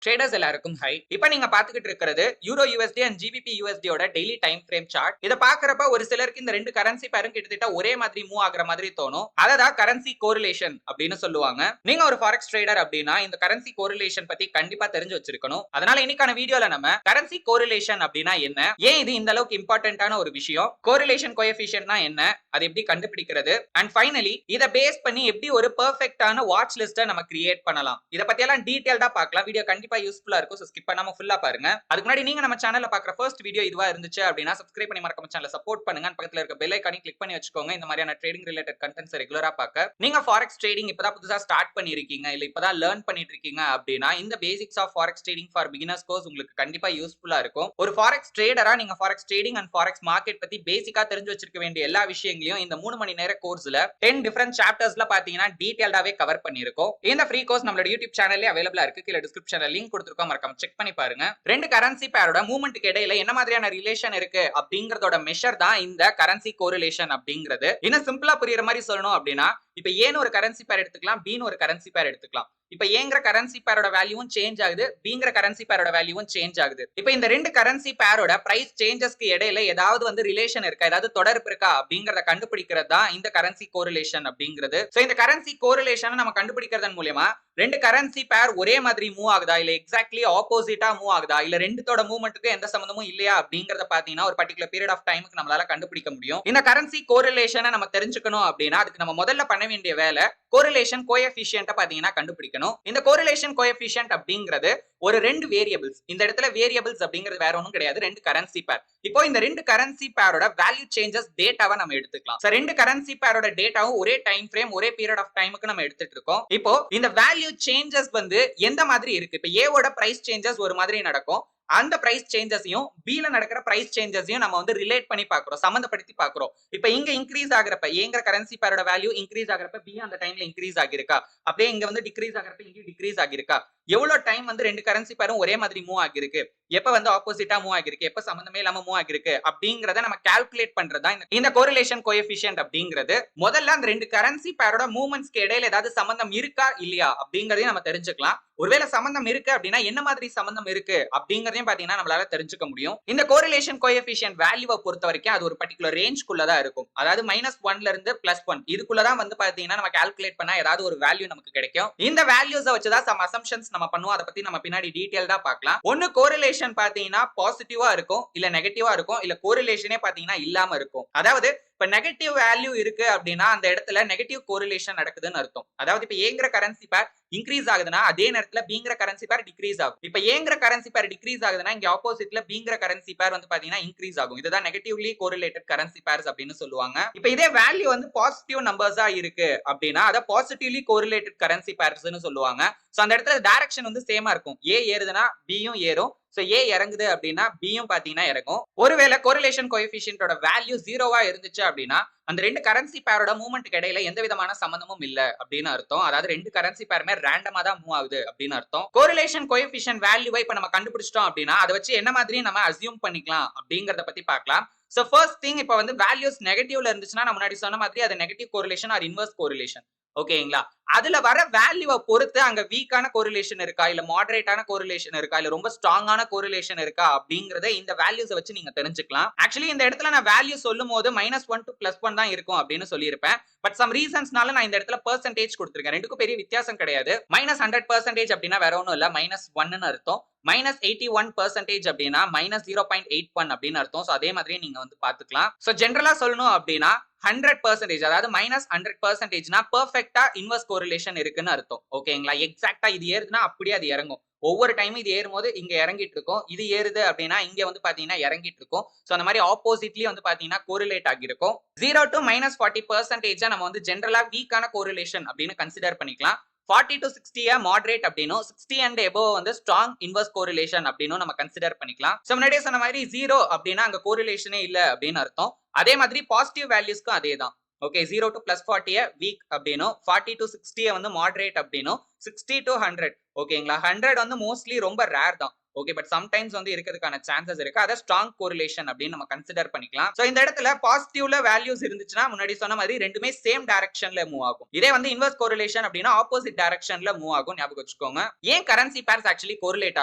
Traders எல்லாருக்கும் high. இப்ப நீங்க பாத்துக்கிட்டு இருக்கிறது யூரோ யூஎஸ்டி அண்ட் ஜிபிபி யூஎஸ்டியோட டெய்லி டைம் ஃப்ரேம் சார்ட். இத பாக்குறப்ப ஒரு சிலருக்கு இந்த ரெண்டு கரன்சி பேரும் கிட்டத்தட்ட ஒரே மாதிரி மூவ் ஆகுற மாதிரி தோணும். அததான் கரன்சி கோரிலேஷன் அப்படின்னு சொல்லுவாங்க. நீங்க ஒரு ஃபாரெக்ஸ் ட்ரேடர் அப்படின்னா இந்த கரன்சி கோரிலேஷன் பத்தி கண்டிப்பா தெரிஞ்சு வச்சிருக்கணும். அதனால இன்னைக்கான வீடியோல நம்ம கரன்சி கோரிலேஷன் அப்படின்னா என்ன, ஏன் இது இந்த அளவுக்கு இம்பார்ட்டன்டான ஒரு விஷயம், கோரிலேஷன் கோஎஃபிஷியன்ட்னா என்ன, அதை எப்படி கண்டுபிடிக்கிறது, அண்ட் ஃபைனலி இத பேஸ் பண்ணி எப்படி ஒரு பெர்ஃபெக்ட்டான வாட்ச் லிஸ்ட்டை நம்ம கிரியேட் பண்ணலாம். இத பத்தி எல்லாம் டீடைல்டா பார்க்கலாம். வீடியோ கண்டிப்பா யூஸ்ஃபுல்லா இருக்கும். சோ ஸ்கிப் பண்ணாம ஃபுல்லா பாருங்க. அதுக்கு முன்னாடி நீங்க நம்ம சேனல்ல பார்க்குற ஃபர்ஸ்ட் வீடியோ இதுவா இருந்துச்சு அப்படினா சப்ஸ்கிரைப் பண்ணி மறக்காம சேனலை சப்போர்ட் பண்ணுங்க. பக்கத்துல இருக்க பெல் ஐகானை கிளிக் பண்ணி வச்சுக்கோங்க. இந்த மாதிரியான ட்ரேடிங் ரிலேட்டட் கண்டென்ட்ஸ் ரெகுலரா பார்க்க. நீங்க ஃபாரெக்ஸ் ட்ரேடிங் இப்பதான் புதுசா ஸ்டார்ட் பண்ணிருக்கீங்க இல்ல இப்பதான் லேர்ன் பண்ணிட்டு இருக்கீங்க அப்படினா இந்த basics of forex trading for beginners course உங்களுக்கு கண்டிப்பா யூஸ்ஃபுல்லா இருக்கும். ஒரு ஃபாரெக்ஸ் ட்ரேடரா நீங்க forex trading and forex market பத்தி பேசிக்கா தெரிஞ்சு வச்சிருக்க வேண்டிய எல்லா விஷயங்களையும் இந்த 3 மணி நேர கோர்ஸ்ல 10 டிஃபரண்ட் சாப்டர்ஸ்ல பாத்தீங்கன்னா டீடைல்டாவே கவர் பண்ணிருக்கோம். இந்த ஃப்ரீ கோர்ஸ் நம்மளோட யூடியூப் சேனல்லே அவைலபிளா இருக்கு. கீழ டிஸ்கிரிப்ஷன்ல லிங்க் கொடுத்திருக்கோம், மறக்காம செக் பண்ணி பாருங்க. ரெண்டு கரன்சி பேரோட மூவ்மெண்ட்க்கு இடையில என்ன மாதிரியான ரிலேஷன் இருக்கு அப்படிங்கறதோட மெஷர் தான் இந்த கரன்சி கோரிலேஷன் அப்படிங்கிறது. இன்னும் சிம்பிளா புரியுற மாதிரி சொல்லணும் அப்படின்னா, இப்ப ஏன்னு ஒரு கரன்சி பேர் எடுத்துக்கலாம், பின்னு ஒரு கரன்சி பேர் எடுத்துக்கலாம். இப்ப ஏங்கிற கரன்சி பேரோட வேல்யூவும் சேஞ்ச் ஆகுது, பிங்கிற கரன்சி பேரோட வேல்யூவும் சேஞ்ச் ஆகுது. இப்ப இந்த ரெண்டு கரன்சி பேரோட பிரைஸ் சேஞ்சஸ்க்கு இடையில ஏதாவது வந்து ரிலேஷன் இருக்கா, ஏதாவது தொடர்பு இருக்கா அப்படிங்கறத கண்டுபிடிக்கிறது தான் இந்த கரன்சி கோரிலேஷன் அப்படிங்கிறது. சோ இந்த கரன்சி கோரிலேஷனை நம்ம கண்டுபிடிக்கிறதன் மூலமா ரெண்டு கரன்சி பேர் ஒரே மாதிரி மூவ் ஆகுதா இல்ல எக்ஸாக்ட்லி ஆப்போசிட்டா மூவ் ஆகுதா இல்ல ரெண்டுத்தோட மூவ்மெண்ட்டுக்கு எந்த சம்பந்தமும் இல்லையா அப்படிங்கறத பாத்தீங்கன்னா ஒரு பர்டிகுலர் பீரியட் ஆஃப் டைமுக்கு நம்மளால கண்டுபிடிக்க முடியும். இந்த கரன்சி கோரிலேஷனை நம்ம தெரிஞ்சுக்கணும் அப்படின்னா அதுக்கு நம்ம முதல்ல பண்ண வேண்டிய வேலை கோரிலேஷன் கோஎஃபிஷியன்ட்டை பாத்தீங்கன்னா கண்டுபிடிக்கணும். இந்த கோரிலேஷன் கோஎஃபிஷியன்ட் அப்படிங்கிறது ஒரு ரெண்டு வேரியபிள்ஸ். இந்த இடத்துல வேரியபிள்ஸ் அப்படிங்கிறது வேற ஒன்றும் கிடையாது, ரெண்டு கரன்சி பேர். இப்போ இந்த ரெண்டு கரன்சி பேரோட வேல்யூ சேஞ்சஸ் டேட்டாவை நம்ம எடுத்துக்கலாம். சோ ரெண்டு கரன்சி பேரோட டேட்டாவும் ஒரே டைம் ஃப்ரேம் ஒரே பீரியட் ஆஃப் டைமுக்கு நம்ம எடுத்துட்டு இருக்கோம். இப்போ இந்த வேல்யூ சேஞ்சஸ் வந்து எந்த மாதிரி இருக்கு, இப்போ ஏவோட பிரைஸ் சேஞ்சஸ் ஒரு மாதிரி நடக்கும், அந்த பிரைஸ் சேஞ்சஸையும் பில நடக்கிற பிரைஸ் சேஞ்சஸையும் நம்ம வந்து ரிலேட் பண்ணி பார்க்கிறோம், சம்பந்தப்படுத்தி பார்க்கிறோம். இப்போ இங்க இன்க்ரீஸ் ஆகுறப்ப ஏங்கிற கரன்சி பேரோட வேல்யூ இன்க்ரீஸ் ஆகுறப்ப பி அந்த டைம்ல இன்க்ரீஸ் ஆகிருக்கா, அப்படியே இங்க வந்து டிக்ரீஸ் ஆகுறப்ப இங்க டிக்ரீஸ் ஆகிருக்கா, எவ்வளவு டைம் வந்து ரெண்டு கரன்சி பேரும் ஒரே மாதிரி மூவ் ஆகிருக்கு, எப்ப வந்து ஆப்போசிட்டா மூவ் ஆகிருக்கு, எப்ப சம்பந்தமே இல்லாம மூவ் ஆகிருக்கு அப்படிங்கறத நம்ம கால்குலேட் பண்றதா இந்த கோரிலேஷன் கோஎஃபிஷியன்ட் அப்படிங்கிறது. முதல்ல அந்த ரெண்டு கரன்சி பேரோட மூவ்மெண்ட்ஸ்க்கு இடையில ஏதாவது சம்பந்தம் இருக்கா இல்லையா அப்படிங்கறதையும் நம்ம தெரிஞ்சுக்கலாம். ஒருவேளை சம்பந்தம் இருக்கு அப்படின்னா என்ன மாதிரி சம்பந்தம் இருக்கு அப்படிங்கறதையும் பாத்தீங்கன்னா நம்மளால தெரிஞ்சுக்க முடியும். இந்த கோரிலேஷன் கோஎஃபிஷியன்ட் வேல்யூவை பொறுத்த வரைக்கும் அது ஒரு பர்டிகுலர் ரேஞ்ச்குள்ள தான் இருக்கும். அதாவது -1ல இருந்து +1 இதுக்குள்ளதான் வந்து பாத்தீங்கன்னா நம்ம கால்குலேட் பண்ணா ஏதாவது ஒரு வேல்யூ நமக்கு கிடைக்கும். இந்த வேல்யூஸை வச்சுதான் சம் அசம்ப்ஷன்ஸ் நம்ம பண்ணுவோம். அதை பத்தி நம்ம பின்னாடி டீடைல்டா பார்க்கலாம். ஒன்னு கோரிலேஷன் பாத்தீங்கன்னா பாசிட்டிவா இருக்கும், இல்ல நெகட்டிவா இருக்கும், இல்ல கோரிலேஷனே பாத்தீங்கன்னா இல்லாம இருக்கும். அதாவது இப்ப நெகட்டிவ் வேல்யூ இருக்கு அப்படின்னா அந்த இடத்துல நெகட்டிவ் கோரிலேஷன் நடக்குதுன்னு அர்த்தம். அதாவது இப்ப ஏங்கிற கரன்சி பேர் இன்க்ரீஸ் ஆகுதுன்னா அதே நேரத்துல பிங்கிற கரன்சி பேர் டிக்ரீஸ் ஆகும். இப்ப ஏங்கிற கரன்சி பேர் டிக்ரீஸ் ஆகுதுன்னா இங்க ஆப்போசிட்ல பிங்கிற கரன்சி பேர் வந்து பாத்தீங்கன்னா இன்க்ரீஸ் ஆகும். இதுதான் நெகட்டிவ்லி கோரிலேட்டட் கரன்சி பேர்ஸ் அப்படின்னு சொல்லுவாங்க. இப்ப இதே வேல்யூ வந்து பாசிட்டிவ் நம்பர்ஸா இருக்கு அப்படின்னா அத பாசிட்டிவ்லி கோரிலேட்டட் கரன்சி பேர்ஸ்னு சொல்லுவாங்க. சோ அந்த இடத்துல டைரக்ஷன் வந்து சேமா இருக்கும். ஏ ஏறுதுன்னா பியும் ஏறும், சோ ஏ இறங்குது அப்படின்னா பியும் பாத்தீங்கன்னா இறங்கும். ஒருவேளை கோரிலேஷன் கோஎஃபிஷியன்ட்டோட வேல்யூ 0வா இருந்துச்சு அப்படின்னா அந்த ரெண்டு கரன்சி பேரோட மூவ்மெண்ட்க்கு இடையில எந்த விதமான சம்பந்தமும் இல்ல அப்படின்னு அர்த்தம். அதாவது ரெண்டு கரன்சி பேருமே ரேண்டமா தான் மூவ் ஆகுது அப்படின்னு அர்த்தம். கோரிலேஷன் கோஎஃபிஷியன்ட் வேல்யூவை இப்ப நம்ம கண்டுபிடிச்சிட்டோம் அப்படின்னா அதை வச்சு என்ன மாதிரி நம்ம அஸ்யூம் பண்ணிக்கலாம் அப்படிங்கறத பத்தி பார்க்கலாம். சோ ஃபர்ஸ்ட் திங், இப்ப வந்து வேல்யூஸ் நெகட்டிவ்ல இருந்துச்சுன்னா நான் முன்னாடி சொன்ன மாதிரி அது negative correlation or inverse correlation. ஓகேங்களா? அதுல வர வேல்யூவை பொறுத்து அங்க வீக்கான கோரிலேஷன் இருக்கா இல்ல மாடரேட்டான கோரிலேஷன் இருக்கா இல்ல ரொம்ப ஸ்ட்ராங்கான கோரிலேஷன் இருக்கா அப்படிங்கறத இந்த வேல்யூஸை வச்சு நீங்க தெரிஞ்சுக்கலாம். ஆக்சுவலி இந்த இடத்துல நான் வேல்யூ சொல்லும் போது -1 to +1 தான் இருக்கும் அப்படின்னு சொல்லியிருப்பேன். பட் சம் ரீசன்ஸ்னால நான் இந்த இடத்துல பெர்சன்டேஜ் கொடுத்திருக்கேன். ரெண்டுக்கும் பெரிய வித்தியாசம் கிடையாது. -100% அப்படின்னா வேற ஒன்றும் இல்ல, -1ன்னு அர்த்தம். -81% அப்படின்னா -0.81 அப்படின்னு அர்த்தம். சோ அதே மாதிரி நீங்க வந்து பாத்துக்கலாம். சோ ஜெனரலா சொல்லணும் அப்படின்னா 100% அதாவது -100%னா பெர்ஃபெக்ட்டா இன்வெர்ஸ் கோரிலேஷன் இருக்குன்னு அர்த்தம். ஓகேங்களா? எக்ஸாக்ட்டா இது ஏறுதுன்னா அப்படியே அது இறங்கும். ஒவ்வொரு டைமும் இது ஏறும்போது இங்க இறங்கிட்டு இருக்கும், இது ஏறுது அப்படின்னா இங்க வந்து பாத்தீங்கன்னா இறங்கிட்டு இருக்கும். சோ அந்த மாதிரி ஆப்போசிட்லி வந்து பாத்தீங்கன்னா கோரிலேட் ஆகிருக்கும். 0 to -40% நம்ம வந்து ஜெனரலா வீக்கான கோரிலேஷன் அப்படின்னு கன்சிடர் பண்ணிக்கலாம். 40 to 60 மாடரேட் அப்படினும் 60 and above வந்து ஸ்ட்ராங் இன்வெர்ஸ் கோரிலேஷன் அப்படினும் நம்ம கன்சிடர் பண்ணிக்கலாம். சோ முன்னாடியே சொன்ன மாதிரி 0 அப்படின்னா அங்க கோரிலேஷனே இல்ல அப்படின்னு அர்த்தம். அதே மாதிரி பாசிட்டிவ் வேல்யூஸ்க்கும் அதே தான். ஓகே, 0 to +40 வீக் அப்படினும் 40 to 60 வந்து மாடரேட் அப்படினும் 60 to 100 ஓகேங்களா? 100 வந்து மோஸ்ட்லி ரொம்ப ரேர் தான். ஓகே, பட் சம்டைம்ஸ் வந்து இருக்கிறதுக்கான சான்சஸ் இருக்கு. அத ஸ்ட்ராங் கோரிலேஷன் அப்படின்னு நம்ம கன்சிடர் பண்ணிக்கலாம். சோ இந்த இடத்துல பாசிட்டிவ்ல வேல்யூஸ் இருந்துச்சுன்னா முன்னாடி சொன்ன மாதிரி ரெண்டுமே சேம் டைரக்ஷன்ல மூவ் ஆகும். இதே வந்து இன்வெர்ஸ் கோரிலேஷன் அப்படின்னா ஆப்போசிட் டைரக்ஷன்ல மூவ் ஆகும். ஞாபகம் வச்சுக்கோங்க. ஏன் கரன்சி பேர்ஸ் ஆக்சுவலி கோரிலேட்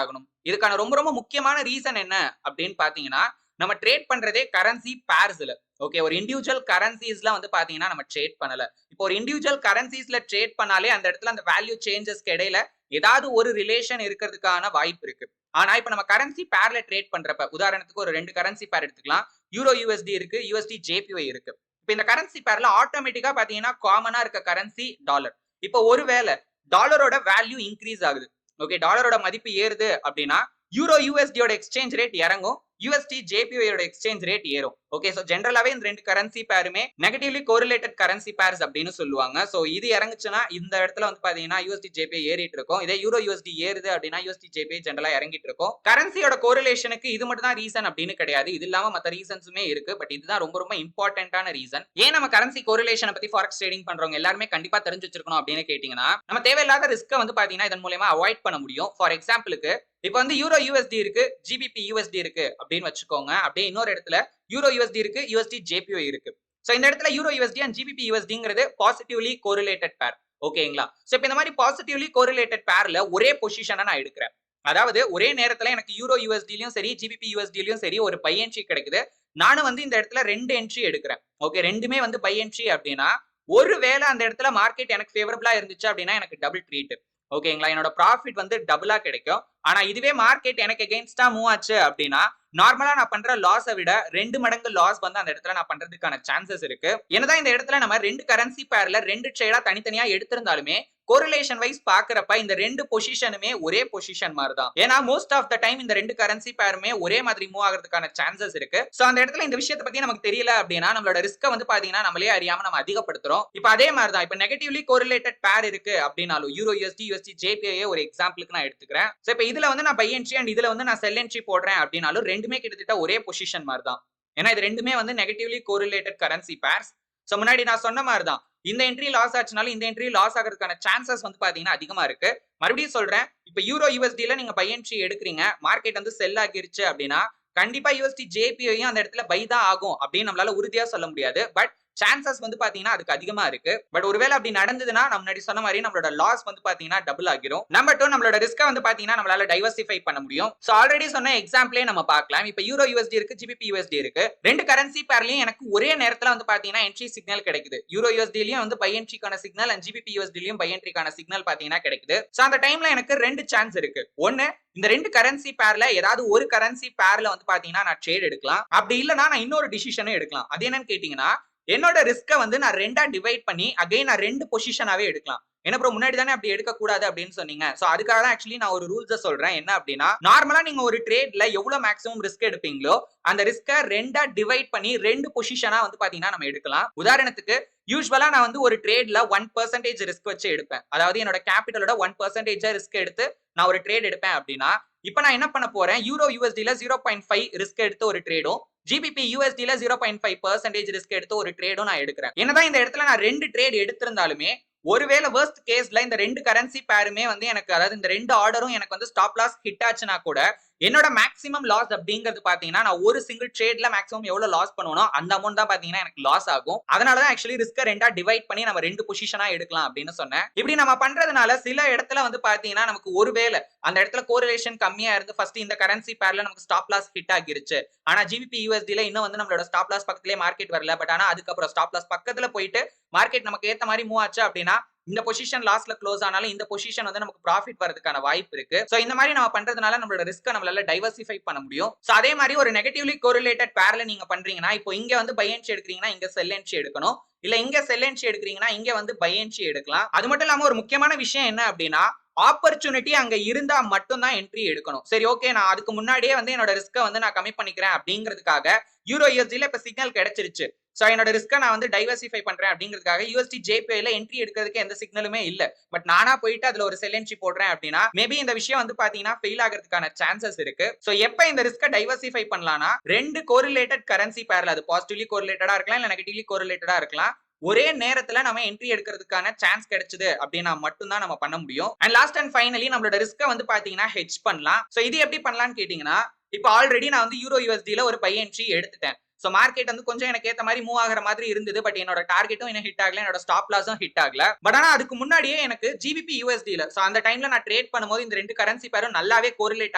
ஆகணும்? இதுக்கான ரொம்ப ரொம்ப முக்கியமான ரீசன் என்ன அப்படின்னு பாத்தீங்கன்னா, நம்ம ட்ரேட் பண்றதே கரன்சி பேர்ஸ்ல. ஓகே, ஒரு இண்டிவிஜுவல் கரன்சிஸ்ல வந்து பாத்தீங்கன்னா நம்ம ட்ரேட் பண்ணல. இப்போ ஒரு இண்டிவிஜுவல் கரன்சிஸ்ல ட்ரேட் பண்ணாலே அந்த இடத்துல அந்த வேல்யூ சேஞ்சஸ்க்கு இடையில ஏதாவது ஒரு ரிலேஷன் இருக்கிறதுக்கான வாய்ப்பு இருக்கு. ஆனா இப்ப நம்ம கரன்சி பேர்ல ட்ரேட் பண்றப்ப உதாரணத்துக்கு ஒரு 2 கரன்சி பேர் எடுத்துக்கலாம். யூரோ யூஎஸ்டி இருக்கு, யூஎஸ்டி ஜேபிஒய் இருக்கு. இப்ப இந்த கரன்சி பேர்ல ஆட்டோமேட்டிக்கா பாத்தீங்கன்னா காமனா இருக்க கரன்சி டாலர். இப்போ ஒருவேளை டாலரோட வேல்யூ இன்க்ரீஸ் ஆகுது, ஓகே, டாலரோட மதிப்பு ஏறுது அப்படின்னா யூரோ யூஎஸ்டியோட எக்ஸ்சேஞ்ச் ரேட் இறங்கும், யூஎஸ்டி ஜேபிஒயோட எக்ஸ்சேஞ்ச் ரேட் ஏறும். ஓகே, சோ ஜெனரலாவே இந்த ரெண்டு கரன்சி பேருமே நெகட்டிவ்லி கோரிலேட்டட் கரன்சி பேர்ஸ் அப்படின்னு சொல்லுவாங்க. சோ இது இறங்குச்சுன்னா இந்த இடத்துல வந்து பாத்தீங்கன்னா யூஎஸ்டி ஜேபிஒய் ஏறிட்டு இருக்கும். இதே யூரோ யூஎஸ்டி ஏறுது அப்படின்னா யூஎஸ்டி ஜேபிஒய் ஜெனரலா இறங்கிட்டு இருக்கும். கரன்சியோட கோரிலேஷனுக்கு இது மட்டும் தான் ரீசன் அப்படின்னு கிடையாது. இது இல்லாம மத்த ரீசன்ஸுமே இருக்கு. பட் இதுதான் ரொம்ப ரொம்ப இம்பார்ட்டன்டான ரீசன். ஏன் நம்ம கரன்சி கோரிலேஷனை பத்தி ஃபாரெக்ஸ் ட்ரேடிங் பண்றவங்க எல்லாருமே கண்டிப்பா தெரிஞ்சு வச்சிருக்கணும் அப்படின்னு கேட்டீங்கன்னா, நம்ம தேவையில்லாத ரிஸ்க வந்து பாத்தீங்கன்னா இதன் மூலமா அவாய்ட் பண்ண முடியும். ஃபார் எக்ஸாம்பிளுக்கு இப்ப வந்து யூரோ யூஎஸ்டி இருக்கு, ஜிபிபி யூஎஸ்டி இருக்கு அப்படின்னு வச்சுக்கோங்க. அப்படியே இன்னொரு இடத்துல யூரோ யூஎஸ்டி இருக்கு, யூஎஸ்டி ஜேபிஒய் இருக்கு. சோ இந்த இடத்துல யூரோ யூஎஸ்டி அண்ட் ஜிபிபி யூஎஸ்டிங்கிறது பாசிட்டிவ்லி கோரிலேட்டட் பேர். ஓகேங்களா? சோ இப்போ இந்த மாதிரி பாசிட்டிவ்லி கோரிலேட்டட் பேர்ல ஒரே பொசிஷனை நான் எடுக்கிறேன். அதாவது ஒரே நேரத்துல எனக்கு யூரோ யூஎஸ்டிலயும் சரி, ஜிபிபி யூஎஸ்டிலயும் சரி ஒரு பை என்ட்ரி கிடைக்குது. நானும் வந்து இந்த இடத்துல 2 என்ட்ரி எடுக்கிறேன். ஓகே, ரெண்டுமே வந்து பை என்ட்ரி அப்படின்னா ஒருவேளை அந்த இடத்துல மார்க்கெட் எனக்கு ஃபேவரபிளா இருந்துச்சு அப்படின்னா எனக்கு டபுள் ட்ரீட். ஓகேங்களா? என்னோட ப்ராஃபிட் வந்து டபுளா கிடைக்கும். ஆனா இதுவே மார்க்கெட் எனக்கு அகைன்ஸ்டா மூவ் ஆச்சு அப்படின்னா நார்மலா நான் பண்ற லாஸை விட 2 மடங்கு லாஸ் வந்து அந்த இடத்துல நான் பண்றதுக்கான சான்சஸ் இருக்கு. என்னதான் இந்த இடத்துல நம்ம 2 கரன்சி பேர்ல 2 ட்ரேடா தனித்தனியா எடுத்திருந்தாலுமே கோரிலேஷன் வைஸ் பாக்குறப்ப இந்த 2 பொசிஷனுமே ஒரே பொசிஷன் மாதிரி தான். ஏன்னா மோஸ்ட் ஆஃப் த டைம் இந்த 2 கரன்சி பேருமே ஒரே மாதிரி மூவ் ஆகிறதுக்கான சான்சஸ் இருக்கு. சோ அந்த இடத்துல இந்த விஷயத்தை பத்தி நமக்கு தெரியல அப்படின்னா நம்மளோட ரிஸ்க வந்து பாத்தீங்கன்னா நம்மளே அறியாம நம்ம அதிகப்படுத்துறோம். இப்ப அதே மாதிரி தான் இப்ப நெகட்டிவ்லி கோரிலேட்டட் பேர் இருக்கு அப்படின்னாலும் யூரோ யூஎஸ்டி, யூஎஸ்டி ஜேபிஒய் ஒரு எக்ஸாம்பிளுக்கு நான் எடுத்துக்கிறேன். சோ இப்ப இதுல வந்து நான் பை என்ட்ரி அண்ட் இதுல வந்து நான் செல் என்ட்ரி போடுறேன் அப்படின்னாலும் ரெண்டுமே கிட்டத்தட்ட ஒரே பொசிஷன் மாதிரி தான். ஏன்னா இது ரெண்டுமே வந்து negatively correlated currency pairs. So முன்னாடி நான் சொன்ன மாதிரி தான் இந்த என்ட்ரி லாஸ் ஆச்சுனாலும் இந்த என்ட்ரி லாஸ் ஆகிறதுக்கான சான்சஸ் வந்து பாத்தீங்கன்னா அதிகமா இருக்கு. மறுபடியும் சொல்றேன், இப்ப யூரோ யூஎஸ்டில நீங்க பை என்ட்ரி எடுக்கிறீங்க, மார்க்கெட் வந்து செல் ஆகிருச்சு அப்படின்னா கண்டிப்பா யூஎஸ்டி ஜேபிஒயும் அந்த இடத்துல பை தான் ஆகும் அப்படின்னு நம்மளால உறுதியா சொல்ல முடியாது. பட் சான்சஸ் வந்து பாத்தீங்கன்னா அதுக்கு அதிகமா இருக்கு. பட் ஒருவேளை அப்படி நடந்ததுன்னா நம்ம முன்னாடி சொன்ன மாதிரி நம்மளோட லாஸ் வந்து பாத்தீங்கன்னா டபுள் ஆகிரும். நம்பர் 2, நம்மளோட ரிஸ்க வந்து பாத்தீங்கன்னா நம்மளால டைவர்சிஃபை பண்ண முடியும். சோ ஆல்ரெடி சொன்ன எக்ஸாம்பிளே நம்ம பார்க்கலாம். இப்ப யூரோ யூஎஸ்டி இருக்கு, ஜிபிபி யூஎஸ்டி இருக்கு. 2 கரன்சி பேர்லயும் எனக்கு ஒரே நேரத்துல வந்து பாத்தீங்கன்னா என்ட்ரி சிக்னல் கிடைக்குது. யூரோ யூஎஸ்டிலயும் வந்து பை என்ட்ரிக்கான சிக்னல் அண்ட் ஜிபிபி யூஎஸ்டிலயும் பை என்ட்ரிக்கான சிக்னல் பாத்தீங்கன்னா கிடைக்குது. சோ அந்த டைம்ல எனக்கு 2 சான்ஸ் இருக்கு. ஒன்னு, இந்த 2 கரன்சி பேர்ல ஏதாவது ஒரு கரன்சி பேர்ல வந்து பாத்தீங்கன்னா நான் ட்ரேட் எடுக்கலாம். அப்படி இல்லனா நான் இன்னொரு டிசிஷனும் எடுக்கலாம். அது என்னன்னு கேட்டீங்கன்னா என்னோட ரிஸ்க வந்து நான் 2ஆ டிவைட் பண்ணி அகைன் நான் 2 பொசிஷனாவே எடுக்கலாம். என்ன ப்ரோ முன்னாடி தானே அப்படி எடுக்க கூடாது அப்படின்னு சொன்னீங்க. சோ அதுக்காக தான் ஆக்சுவலி நான் ஒரு ரூல்ஸ சொல்றேன். என்ன அப்படின்னா நார்மலா நீங்க ஒரு ட்ரேட்ல எவ்வளவு மேக்ஸிமம் ரிஸ்க் எடுப்பீங்களோ அந்த ரிஸ்க 2ஆ டிவைட் பண்ணி 2 பொசிஷனா வந்து பாத்தீங்கன்னா நம்ம எடுக்கலாம். உதாரணத்துக்கு யூசுவலா நான் வந்து ஒரு ட்ரேட்ல 1% ரிஸ்க் வச்சு எடுப்பேன். அதாவது என்னோட கேபிட்டலோட 1% ரிஸ்க் எடுத்து நான் ஒரு ட்ரேட் எடுப்பேன் அப்படின்னா இப்ப நான் என்ன பண்ண போறேன், யூரோ யூஎஸ்டில 0.5 ரிஸ்க் எடுத்து ஒரு ட்ரேடும், ஜிபிபி யூஎஸ்டில 0.5% ரிஸ்க் எடுத்து ஒரு ட்ரேடும் நான் எடுக்கிறேன். என்னதான் இந்த இடத்துல நான் 2 ட்ரேட் எடுத்திருந்தாலுமே ஒருவேளை வர்ஸ்ட் கேஸ்ல இந்த 2 கரன்சி பேருமே வந்து எனக்கு, அதாவது இந்த 2 ஆர்டரும் எனக்கு வந்து ஸ்டாப் லாஸ் ஹிட் ஆச்சுன்னா கூட என்னோட மேக்ஸிமம் லாஸ் அப்படிங்கிறது பாத்தீங்கன்னா நான் ஒரு சிங்கிள் ட்ரேட்ல மேக்ஸிமம் எவ்வளவு லாஸ் பண்ணுவனோ அந்த அமௌண்ட் தான் பாத்தீங்கன்னா எனக்கு லாஸ் ஆகும். அதனாலதான் ஆக்சுவலி ரிஸ்க 2ஆ டிவைட் பண்ணி நம்ம 2 பொசிஷனா எடுக்கலாம் அப்படின்னு சொன்னேன். இப்படி நம்ம பண்றதுனால சில இடத்துல வந்து பாத்தீங்கன்னா நமக்கு ஒருவேளை அந்த இடத்துல கோரிலேஷன் கம்மியா இருந்து ஃபர்ஸ்ட் இந்த கரன்சி பேர்ல நமக்கு ஸ்டாப் லாஸ் ஹிட் ஆகிருச்சு. ஆனா ஜிபிபி யூஎஸ்டில இன்னும் வந்து நம்மளோட ஸ்டாப் லாஸ் பக்கத்திலே மார்க்கெட் வரல. பட் ஆனா அதுக்கப்புறம் ஸ்டாப் லாஸ் பக்கத்துல போயிட்டு மார்க்கெட் நமக்கு ஏத்த மாதிரி மூவ் ஆச்சு அப்படின்னா இந்த பொசிஷன் லாஸ்ல க்ளோஸ் ஆனாலும் இந்த பொசிஷன் வந்து நமக்கு ப்ராஃபிட் வரதுக்கான வாய்ப்பு இருக்கு. சோ இந்த மாதிரி நம்ம பண்றதுனால நம்மளோட ரிஸ்க நம்மளால டைவர்சிஃபை பண்ண முடியும். சோ அதே மாதிரி ஒரு நெகட்டிவ்லி கோரிலேட்டட் பேர்ல நீங்க பண்றீங்கன்னா இப்போ இங்க வந்து பை என்ட்ரி எடுக்கிறீங்கன்னா இங்க செல் என்ட்ரி எடுக்கணும். இல்ல இங்க செல் என்ட்ரி எடுக்கிறீங்கன்னா இங்க வந்து பை என்ட்ரி எடுக்கலாம். அது மட்டும் இல்லாம ஒரு முக்கியமான விஷயம் என்ன அப்படின்னா ஆப்பர்ச்சுனிட்டி அங்க இருந்தா மட்டும் தான் என்ட்ரி எடுக்கணும். சரி, ஓகே, நான் அதுக்கு முன்னாடியே வந்து என்னோட ரிஸ்க வந்து நான் கம்மி பண்ணிக்கிறேன் அப்படிங்கிறதுக்காக யூரோ யூஎஸ்டில இப்ப சிக்னல் கிடைச்சிருச்சு. சோ என்னோட ரிஸ்க நான் வந்து டைவர்சிஃபை பண்றேன் அப்படிங்கிறதுக்காக யூஎஸ்டி ஜேபிஒய்ல என்ட்ரி எடுக்கிறதுக்கு எந்த சிக்னலுமே இல்ல. பட் நானா போயிட்டு அதுல ஒரு செல் என்ட்ரி போடுறேன் அப்படின்னா மேபி இந்த விஷயம் வந்து பாத்தீங்கன்னா ஃபெயில் ஆகிறதுக்கான சான்சஸ் இருக்கு. சோ எப்ப இந்த ரிஸ்க டைவர்சிஃபை பண்ணலாம்னா 2 கோரிலேட்டட் கரன்சி பேர்ல, அது பாசிட்டிவ்லி கோரிலேட்டடா இருக்கலாம் இல்ல நெகட்டிவ்லி கோரிலேட்டடா இருக்கலாம், ஒரே நேரத்துல நம்ம என்ட்ரி எடுக்கிறதுக்கான சான்ஸ் கிடைச்சது அப்படின்னா மட்டும் தான் நம்ம பண்ண முடியும். அண்ட் லாஸ்ட் அண்ட் ஃபைனலி நம்மளோட ரிஸ்க வந்து பாத்தீங்கன்னா ஹெட்ஜ் பண்ணலாம். சோ இது எப்படி பண்ணலாம்னு கேட்டீங்கன்னா, இப்போ ஆல்ரெடி நான் வந்து யூரோ யூஎஸ்டில ஒரு பை என்ட்ரி எடுத்துட்டேன். சோ மார்க்கெட் வந்து கொஞ்சம் எனக்கு ஏத்த மாதிரி மூவ் ஆகுற மாதிரி இருந்தது. பட் என்னோட டார்கெட்டும் இன்னும் ஹிட் ஆகல. என்னோட ஸ்டாப் லாஸும் ஹிட் ஆகல. பட் ஆனா அதுக்கு முன்னாடியே எனக்கு ஜிபிபி யூஎஸ்டில சோ அந்த டைம்ல நான் ட்ரேட் பண்ணும்போது இந்த ரெண்டு கரன்சி பேரும் நல்லாவே கோரிலேட்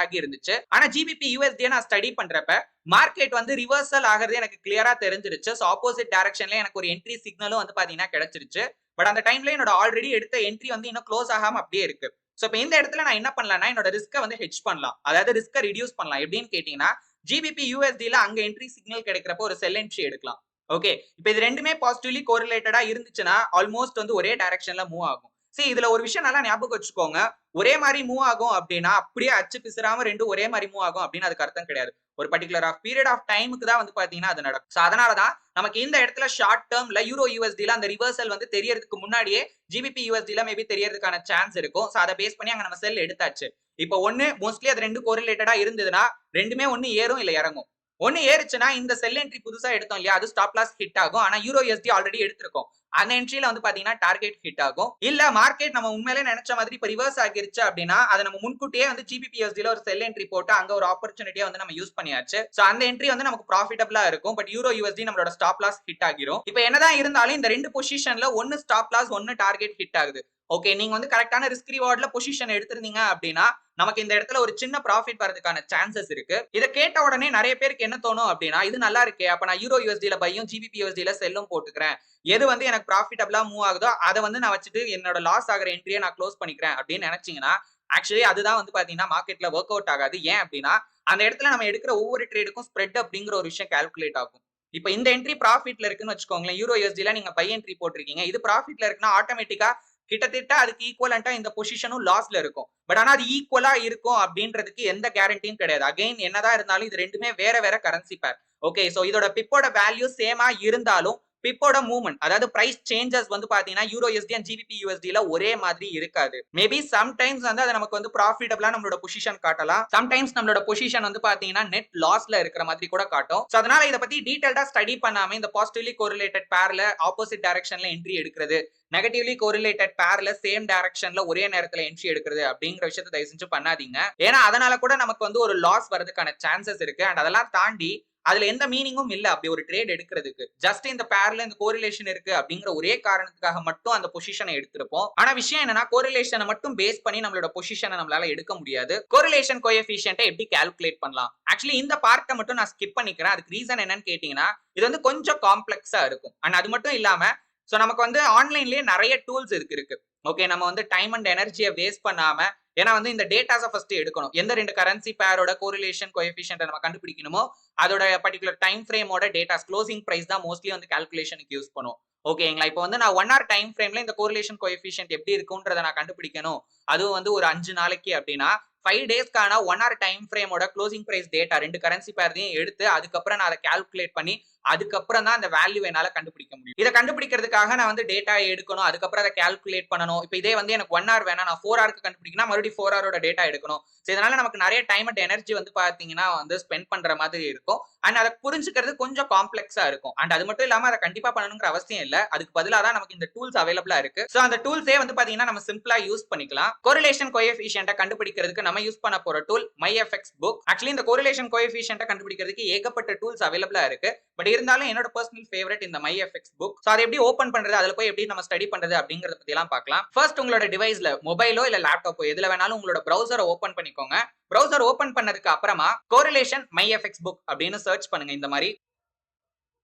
ஆகி இருந்துச்சு. ஆனா ஜிபிபி யூஎஸ்டியை நான் ஸ்டடி பண்றப்ப மார்க்கெட் வந்து ரிவர்சல் ஆகிறது எனக்கு கிளியரா தெரிஞ்சிருச்சு. சோ ஆப்போசிட் டைரக்ஷன்ல எனக்கு ஒரு என்ட்ரி சிக்னலும் வந்து பாத்தீங்கன்னா கிடைச்சிருச்சு. பட் அந்த டைம்ல என்னோட ஆல்ரெடி எடுத்த என்ட்ரி வந்து இன்னும் க்ளோஸ் ஆகாம அப்படியே இருக்கு. சோ இப்போ இந்த இடத்துல நான் என்ன பண்ணலாம்னா என்னோட ரிஸ்க வந்து ஹெட்ஜ் பண்ணலாம். அதாவது ரிஸ்க ரிடியூஸ் பண்ணலாம். எப்படின்னு கேட்டீங்கன்னா ஜிபிபி யூஎஸ்டில அங்க என்ட்ரி சிக்னல் கிடைக்கிறப்போ ஒரு செல் என்ட்ரி எடுக்கலாம். ஓகே, இப்போ இது ரெண்டுமே பாசிட்டிவ்லி கோரிலேட்டடா இருந்துச்சுன்னா ஆல்மோஸ்ட் வந்து ஒரே டைரக்ஷன்ல மூவ் ஆகும். சரி, இதுல ஒரு விஷயம் நல்லா ஞாபகம் வச்சுக்கோங்க. ஒரே மாதிரி மூவ் ஆகும் அப்படின்னா அப்படியே அச்சு பிசுறாம ரெண்டும் ஒரே மாதிரி மூவ் ஆகும் அப்படின்னு அதுக்கு அர்த்தம் கிடையாது. ஒரு பர்டிகுலர் பீரியட் ஆஃப் டைமுக்கு தான் வந்து பாத்தீங்கன்னா அது நடக்கும். சோ அதனாலதான் நமக்கு இந்த இடத்துல ஷார்ட் டேர்ம்ல யூரோ யூஎஸ்டில அந்த ரிவர்சல் வந்து தெரியறதுக்கு முன்னாடியே ஜிபிபி யூஎஸ்டில மேபி தெரியறதுக்கான சான்ஸ் இருக்கும். சோ அதை பேஸ் பண்ணி அங்க நம்ம செல் எடுத்தாச்சு. இப்போ ஒன்னு மோஸ்ட்லி அது ரெண்டு கோரிலேட்டடா இருந்ததுன்னா ரெண்டுமே ஒன்னு ஏறும் இல்ல இறங்கும். ஒன்னு ஏறுச்சுன்னா இந்த செல் என்ட்ரி புதுசா எடுத்தோம் இல்லையா, அது ஸ்டாப் லாஸ் ஹிட் ஆகும். ஆனா யூரோ யூஎஸ்டி ஆல்ரெடி எடுத்திருக்கோம். அந்த என்ட்ரில வந்து பாத்தீங்கன்னா டார்கெட் ஹிட் ஆகும். இல்ல மார்க்கெட் நம்ம உண்மையிலே நினைச்ச மாதிரி இப்ப ரிவர்ஸ் ஆகிருச்சு அப்படின்னா அதை நம்ம முன்கூட்டியே வந்து ஜிபிபி யூஎஸ்டில ஒரு செல் என்ட்ரி போட்டு அங்க ஒரு ஆப்பர்ச்சுனிட்டியா வந்து நம்ம யூஸ் பண்ணியாச்சு. சோ அந்த என்ட்ரி வந்து நமக்கு ப்ராஃபிட்டபிளா இருக்கும். பட் யூரோ யூஎஸ்டி நம்மளோட ஸ்டாப் லாஸ் ஹிட் ஆகிரும். இப்போ என்னதான் இருந்தாலும் இந்த ரெண்டு பொசிஷன்ல ஒன்னு ஸ்டாப் லாஸ் ஒன்னு டார்கெட் ஹிட் ஆகுது. ஓகே, நீங்க வந்து கரெக்டான ரிஸ்க் ரிவார்ட்ல பொசிஷன் எடுத்திருந்தீங்க அப்படின்னா நமக்கு இந்த இடத்துல ஒரு சின்ன ப்ராஃபிட் வரதுக்கான சான்சஸ் இருக்கு. இதை கேட்ட உடனே நிறைய பேருக்கு என்ன தோணும் அப்படின்னா, இது நல்லா இருக்கே, அப்ப நான் யூரோ யூஎஸ்டில பையும் ஜிபிபி யூஎஸ்டில செல்லும் போட்டுக்கிறேன். எது வந்து எனக்கு ப்ராஃபிட்டபிளா மூவ் ஆகுதோ அதை வந்து நான் வச்சுட்டு என்னோட லாஸ் ஆகிற என்ட்ரியை நான் க்ளோஸ் பண்ணிக்கிறேன் அப்படின்னு நினைச்சீங்கன்னா ஆக்சுவலி அதுதான் வந்து பாத்தீங்கன்னா மார்க்கெட்ல ஒர்க் அவுட் ஆகாது. ஏன் அப்படின்னா அந்த இடத்துல நம்ம எடுக்கிற ஒவ்வொரு ட்ரேடுக்கும் ஸ்ப்ரெட் அப்படிங்கிற ஒரு விஷயம் கால்குலேட் ஆகும். இப்போ இந்த என்ட்ரி ப்ராஃபிட்ல இருக்குன்னு வச்சுக்கோங்களேன், யூரோ யூஎஸ்டில நீங்க பை என்ட்ரி போட்டிருக்கீங்க, இது ப்ராஃபிட்ல இருக்குன்னா ஆட்டோமேட்டிக்கா கிட்டத்தட்ட அதுக்கு ஈக்குவலண்டா இந்த பொசிஷனும் லாஸ்ல இருக்கும். பட் ஆனா அது ஈக்குவலா இருக்கும் அப்படின்றதுக்கு எந்த கேரண்டியும் கிடையாது. அகைன் என்னதான் இருந்தாலும் இது ரெண்டுமே வேற வேற கரன்சி பேர். ஓகே, சோ இதோட பிப்போட வேல்யூ சேமா இருந்தாலும் பிப்போட மூவ்மெண்ட் அதாவது பிரைஸ் சேஞ்சஸ் வந்து பாத்தீங்கன்னா யூரோ யூஎஸ்டி அண்ட் ஜிபிபி யூஎஸ்டில ஒரே மாதிரி இருக்காது. மேபி சம்டைம்ஸ் வந்து அது நமக்கு வந்து ப்ராஃபிட்டபிளா நம்மளோட பொசிஷன் காட்டலாம். சம்டைம்ஸ் நம்மளோட பொசிஷன் வந்து பாத்தீங்கன்னா நெட் லாஸ்ல இருக்கிற மாதிரி கூட காட்டும். சோ அதனால இத பத்தி டீடைல்டா ஸ்டடி பண்ணாம இந்த பாசிட்டிவ்லி கோரிலேட்டட் பேர்ல ஆப்போசிட் டைரக்ஷன்ல என்ட்ரி எடுக்கிறது, நெகட்டிவ்லி கோரிலேட்டட் பேர்ல சேம் டைரக்ஷன்ல ஒரே நேரத்துல என்ட்ரி எடுக்கிறது அப்படிங்கிற விஷயத்தை தயவு செஞ்சு பண்ணாதீங்க. ஏன்னா அதனால கூட நமக்கு வந்து ஒரு லாஸ் வரதுக்கான சான்சஸ் இருக்கு. அண்ட் அதெல்லாம் தாண்டி அதுல எந்த மீனிங்கும் இல்ல அப்படி ஒரு ட்ரேட் எடுக்கிறதுக்கு. ஜஸ்ட் இந்த பேர்ல இந்த கோரிலேஷன் இருக்கு அப்படிங்கிற ஒரே காரணத்துக்காக மட்டும் அந்த பொசிஷனை எடுத்திருப்போம். ஆனா விஷயம் என்னன்னா கோரிலேஷனை மட்டும் பேஸ் பண்ணி நம்மளோட பொசிஷனை நம்மளால எடுக்க முடியாது. கோரிலேஷன் கோஎஃபிஷியன்ட்டை எப்படி கால்குலேட் பண்ணலாம்? ஆக்சுவலி இந்த பார்ட்டை மட்டும் நான் ஸ்கிப் பண்ணிக்கிறேன். அதுக்கு ரீசன் என்னன்னு கேட்டீங்கன்னா இது வந்து கொஞ்சம் காம்ப்ளெக்ஸா இருக்கும். அண்ட் அது மட்டும் இல்லாம சோ நமக்கு வந்து ஆன்லைன்லயே நிறைய டூல்ஸ் இருக்கு. ஓகே, நம்ம வந்து டைம் அண்ட் எனர்ஜியை வேஸ்ட் பண்ணாம ஏன்னா வந்து இந்த டேட்டாஸை ஃபர்ஸ்ட் எடுக்கணும். எந்த ரெண்டு கரன்சி பேரோட கோரிலேஷன் கோஎஃபிஷியன்ட்டை நம்ம கண்டுபிடிக்கணுமோ அதோட பர்டிகுலர் டைம் ஃப்ரேமோட டேட்டாஸ் க்ளோசிங் பிரைஸ் தான் மோஸ்ட்லி வந்து கால்குலேஷனுக்கு யூஸ் பண்ணும். ஓகேங்களா, இப்போ வந்து நான் 1 hour டைம் ஃப்ரேம்ல இந்த கோரிலேஷன் கோஎஃபிஷியன்ட் எப்படி இருக்குன்றதை நான் கண்டுபிடிக்கணும். அதுவும் வந்து ஒரு 5 நாளைக்கு அப்படின்னா 5 டேஸ்க்கான 1 hour டைம் ஃப்ரேமோட க்ளோசிங் பிரைஸ் டேட்டா ரெண்டு கரன்சி பேரையும் எடுத்து அதுக்கப்புறம் நான் அதை கால்குலேட் பண்ணி அதுக்கப்புறம் தான் அந்த வேல்யூ என்னால கண்டுபிடிக்க முடியும். இதை கண்டுபிடிக்கிறதுக்காக நான் வந்து டேட்டா எடுக்கணும், அதுக்கப்புறம் அதை கால்குலேட் பண்ணணும். இப்போ இதே வந்து எனக்கு 1 hour வேணா, நான் 4 hourக்கு கண்டுபிடிக்கணும், மறுபடியும் 4 hour டேட்டா எடுக்கணும். ஸோ இதனால நமக்கு நிறைய டைம் அண்ட் எனர்ஜி வந்து பாத்தீங்கன்னா வந்து ஸ்பெண்ட் பண்ற மாதிரி இருக்கும். அண்ட் அதை புரிஞ்சுக்கிறது கொஞ்சம் காம்ப்ளெக்ஸா இருக்கும். அண்ட் அது மட்டும் இல்லாம அதை கண்டிப்பா பண்ணணுங்கிற அவசியம் இல்ல. அதுக்கு பதிலா தான் நமக்கு இந்த டூல்ஸ் அவைலபிளா இருக்கு. ஸோ அந்த டூல்ஸே வந்து பாத்தீங்கன்னா நம்ம சிம்பிளா யூஸ் பண்ணிக்கலாம். கோரிலேஷன் கோஎஃபிஷியன்ட்டை கண்டுபிடிக்கிறதுக்கு நம்ம யூஸ் பண்ண போற டூல் மைஎஃப்எக்ஸ் புக். ஆக்சுவலி இந்த கோரிலேஷன் கோஎஃபிஷியன்ட்டை கண்டுபிடிக்கிறதுக்கு ஏகப்பட்ட டூல்ஸ் அவைலபிளா இருக்கு. பட் இருந்தாலும் என்னோட பர்சனல் ஃபேவரட் இந்த மைஎஃப்எக்ஸ் புக். சோ அதை எப்படி ஓபன் பண்றது, அதுல போய் எப்படி நம்ம ஸ்டடி பண்றது அப்படிங்கறத பத்தி எல்லாம் பார்க்கலாம். ஃபர்ஸ்ட் உங்களோட டிவைஸ்ல மொபைலோ இல்ல லேப்டாப்போ எதுல வேணாலும் உங்களோட பிரவுசரை ஓபன் பண்ணிக்கோங்க. பிரவுசர் ஓபன் பண்ணதுக்கு அப்புறமா கோரிலேஷன் மைஎஃப்எக்ஸ் புக் அப்படின்னு சர்ச் பண்ணுங்க. இந்த மாதிரி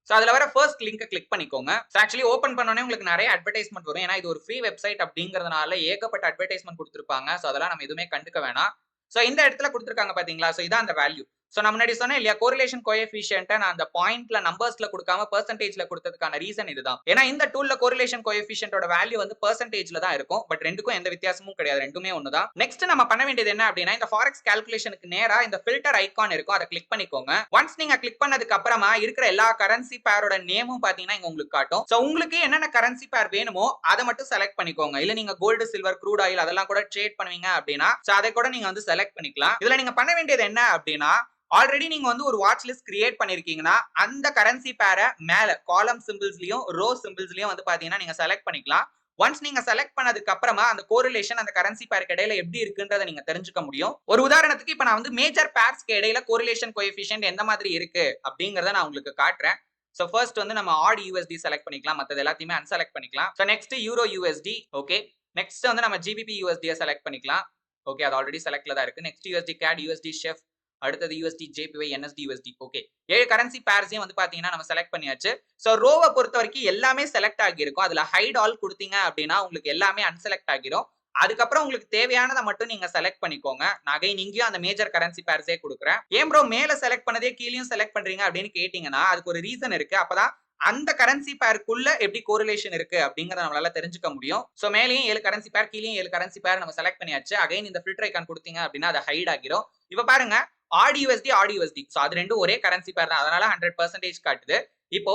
சோ அதுல வர ஃபர்ஸ்ட் லிங்கை கிளிக் பண்ணிக்கோங்க. ஆக்சுவலி ஓபன் பண்ணோனே உங்களுக்கு நிறைய அட்வர்டைஸ்மெண்ட் வரும். ஏன்னா இது ஒரு ஃப்ரீ வெப்சைட் அப்படிங்கறதுனால ஏகப்பட்ட அட்வர்டைஸ்மெண்ட் கொடுத்திருப்பாங்க. சோ அதெல்லாம் நம்ம எதுவுமே கண்டுக்க வேணாம். சோ இந்த இடத்துல கொடுத்திருக்காங்க பாத்தீங்களா, சோ இதான் அந்த வேல்யூ. சோ நான் முன்னாடி சொன்னேன் இல்லையா, கோரிலேஷன் கோஎஃபிஷியன்ட்டை நான் அந்த பாயிண்ட்ல நம்பர்ஸ்ல கொடுக்காம பெர்சன்டேஜ்ல கொடுத்ததுக்கான ரீசன் இதுதான். ஏன்னா இந்த டூல்ல கோரிலேஷன் கோஎஃபிஷியன்ட்டோட வேல்யூ வந்து பெர்சன்டேஜ்ல தான் இருக்கும். பட் ரெண்டுக்கும் எந்த வித்தியாசமும் கிடையாது, ரெண்டுமே ஒண்ணுதான். நெக்ஸ்ட் நம்ம பண்ண வேண்டியது என்ன அப்படின்னா, இந்த ஃபாரெக்ஸ் கால்குலேஷனுக்கு நேரா இந்த ஃபில்டர் ஐகான் இருக்கும், அதை கிளிக் பண்ணிக்கோங்க. ஒன்ஸ் நீங்க கிளிக் பண்ணதுக்கு அப்புறமா இருக்கிற எல்லா கரன்சி பேரோட நேமும் பாத்தீங்கன்னா இங்க உங்களுக்கு காட்டும். சோ உங்களுக்கு என்னென்ன கரன்சி பேர் வேணுமோ அதை மட்டும் செலக்ட் பண்ணிக்கோங்க. இல்ல நீங்க கோல்டு, சில்வர், க்ரூட் ஆயில் அதெல்லாம் கூட ட்ரேட் பண்ணுவீங்க அப்படின்னா சோ அதை கூட நீங்க வந்து செலக்ட் பண்ணிக்கலாம். இதுல நீங்க பண்ண வேண்டியது என்ன அப்படின்னா ஆல்ரெடி நீங்க வந்து ஒரு வாட்ச் லிஸ்ட் கிரியேட் பண்ணிருக்கீங்கன்னா அந்த கரன்சி பேரை மேல காலம் சிம்பிள்ஸ்லயும் ரோ சிம்பிள்ஸ்லயும் வந்து பாத்தீங்கன்னா நீங்க செலக்ட் பண்ணிக்கலாம். ஒன்ஸ் நீங்க செலக்ட் பண்ணதுக்கு அப்புறமா அந்த கோரிலேஷன் அந்த கரன்சி பேருக்கு இடையில எப்படி இருக்குன்றதை நீங்க தெரிஞ்சுக்க முடியும். ஒரு உதாரணத்துக்கு இப்ப நான் வந்து மேஜர் பேர்ஸ்க்கு இடையில கோரிலேஷன் கோஎஃபிஷியன்ட் எந்த மாதிரி இருக்கு அப்படிங்கறத நான் உங்களுக்கு காட்டுறேன். சோ ஃபர்ஸ்ட் வந்து நம்ம ஆட் யூஎஸ்டி செலக்ட் பண்ணிக்கலாம். மத்தது எல்லாத்தையுமே அன்செலக்ட் பண்ணிக்கலாம். So next euro USD. Okay, next வந்து நம்ம ஜிபிபி யூஎஸ்டி செலக்ட் பண்ணிக்கலாம். ஓகே, அது ஆல்ரெடி செலக்ட்ல தான் இருக்கு. Next USD CAD, USD CHF, அடுத்தது USD JPY, NZD USD. Okay, 7 currency பேர்ஸையும் வந்து பாத்தீங்கன்னா நம்ம செலக்ட் பண்ணியாச்சு. சோ ரோவை பொறுத்த வரைக்கும் எல்லாமே செலக்ட் ஆகியிருக்கும். அதுல ஹைட் ஆல் கொடுத்தீங்க அப்படின்னா உங்களுக்கு எல்லாமே அன்செலக்ட் ஆகிரும். அதுக்கப்புறம் உங்களுக்கு தேவையானதை மட்டும் நீங்க செலக்ட் பண்ணிக்கோங்க. நான் அகைன் இங்கேயும் அந்த மேஜர் கரன்சி பேர்ஸே கொடுக்குறேன். ஏன் ப்ரோ மேல செலக்ட் பண்ணதே கீழேயும் செலக்ட் பண்றீங்க அப்படின்னு கேட்டீங்கன்னா அதுக்கு ஒரு ரீசன் இருக்கு. அப்பதான் அந்த கரன்சி பேருக்குள்ள எப்படி கோரிலேஷன் இருக்கு அப்படிங்கறத நம்மளால தெரிஞ்சுக்க முடியும். சோ மேலேயும் 7 கரன்சி பேர், கீழேயும் 7 கரன்சி பேர் நம்ம செலக்ட் பண்ணியாச்சு. அகைன் இந்த ஃபில்டர் ஐகான் கொடுத்தீங்க அப்படின்னா அது ஹைட் ஆகிரும். இப்ப பாருங்க, AUD USD AUD USD. So அது ரெண்டும் ஒரே கரன்சி பேர் தான், அதனால 100% காட்டுது. இப்போ